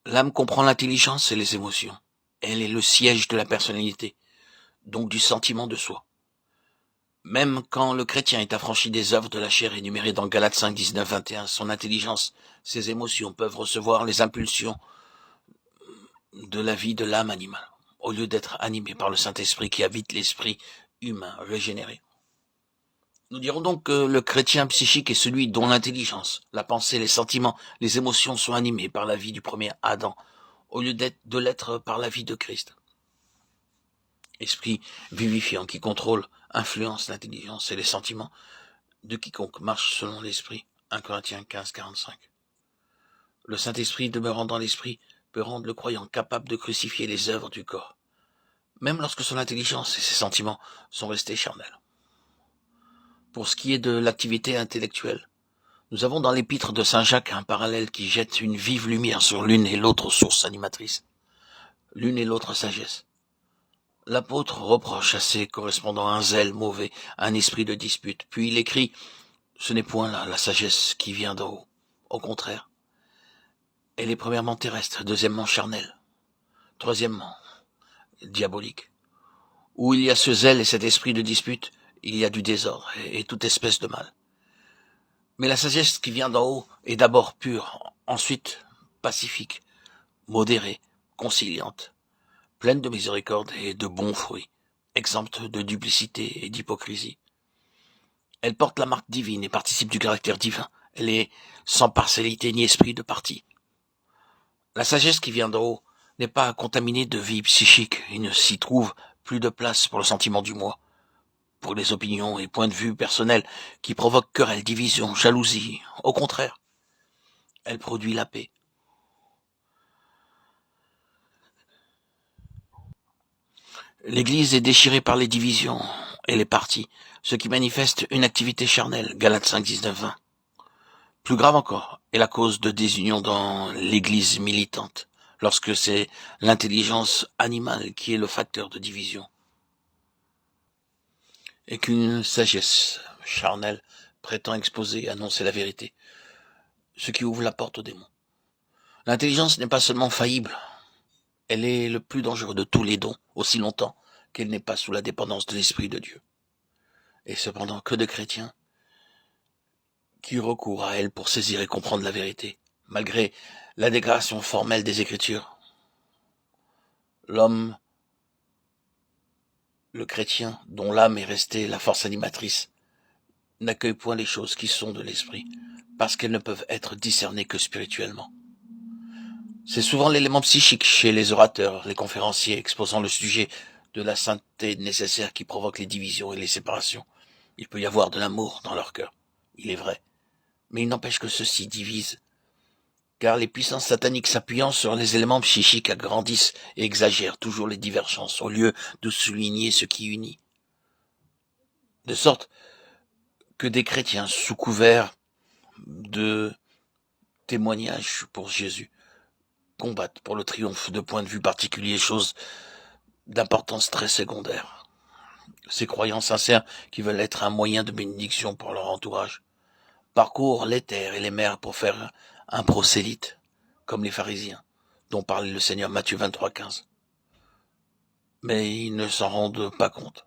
L'âme comprend l'intelligence et les émotions. Elle est le siège de la personnalité, donc du sentiment de soi. Même quand le chrétien est affranchi des œuvres de la chair énumérées dans Galates 5, 19, 21, son intelligence, ses émotions peuvent recevoir les impulsions de la vie de l'âme animale, au lieu d'être animées par le Saint-Esprit qui habite l'esprit humain régénéré. Nous dirons donc que le chrétien psychique est celui dont l'intelligence, la pensée, les sentiments, les émotions sont animés par la vie du premier Adam, au lieu de l'être par la vie de Christ. Esprit vivifiant qui contrôle, influence l'intelligence et les sentiments de quiconque marche selon l'esprit. 1 Corinthiens 15, 45. Le Saint-Esprit demeurant dans l'esprit peut rendre le croyant capable de crucifier les œuvres du corps, même lorsque son intelligence et ses sentiments sont restés charnels. Pour ce qui est de l'activité intellectuelle, nous avons dans l'épître de Saint Jacques un parallèle qui jette une vive lumière sur l'une et l'autre source animatrice, l'une et l'autre sagesse. L'apôtre reproche à ses correspondants un zèle mauvais, un esprit de dispute, puis il écrit « Ce n'est point là la sagesse qui vient d'en haut, au contraire. Elle est premièrement terrestre, deuxièmement charnelle, troisièmement diabolique. Où il y a ce zèle et cet esprit de dispute, il y a du désordre et toute espèce de mal. Mais la sagesse qui vient d'en haut est d'abord pure, ensuite pacifique, modérée, conciliante, pleine de miséricorde et de bons fruits, exempte de duplicité et d'hypocrisie. Elle porte la marque divine et participe du caractère divin. Elle est sans partialité ni esprit de parti. La sagesse qui vient d'en haut n'est pas contaminée de vie psychique. Il ne s'y trouve plus de place pour le sentiment du moi, pour les opinions et points de vue personnels qui provoquent querelles, divisions, jalousie. Au contraire, elle produit la paix. L'Église est déchirée par les divisions et les partis, ce qui manifeste une activité charnelle. Galates 5, 19, 20. Plus grave encore est la cause de désunion dans l'Église militante, lorsque c'est l'intelligence animale qui est le facteur de division, et qu'une sagesse charnelle prétend exposer et annoncer la vérité, ce qui ouvre la porte aux démons. L'intelligence n'est pas seulement faillible, elle est le plus dangereux de tous les dons, aussi longtemps qu'elle n'est pas sous la dépendance de l'Esprit de Dieu. Et cependant, que de chrétiens qui recourent à elle pour saisir et comprendre la vérité, malgré la dégradation formelle des Écritures. L'homme, le chrétien, dont l'âme est restée la force animatrice, n'accueille point les choses qui sont de l'esprit, parce qu'elles ne peuvent être discernées que spirituellement. C'est souvent l'élément psychique chez les orateurs, les conférenciers exposant le sujet de la sainteté nécessaire qui provoque les divisions et les séparations. Il peut y avoir de l'amour dans leur cœur, il est vrai, mais il n'empêche que ceux-ci divisent, car les puissances sataniques s'appuyant sur les éléments psychiques agrandissent et exagèrent toujours les divergences au lieu de souligner ce qui unit. De sorte que des chrétiens, sous couvert de témoignages pour Jésus, combattent pour le triomphe de points de vue particuliers, chose d'importance très secondaire. Ces croyants sincères qui veulent être un moyen de bénédiction pour leur entourage parcourent les terres et les mers pour faire un prosélyte, comme les pharisiens, dont parle le Seigneur Matthieu 23, 15. Mais ils ne s'en rendent pas compte.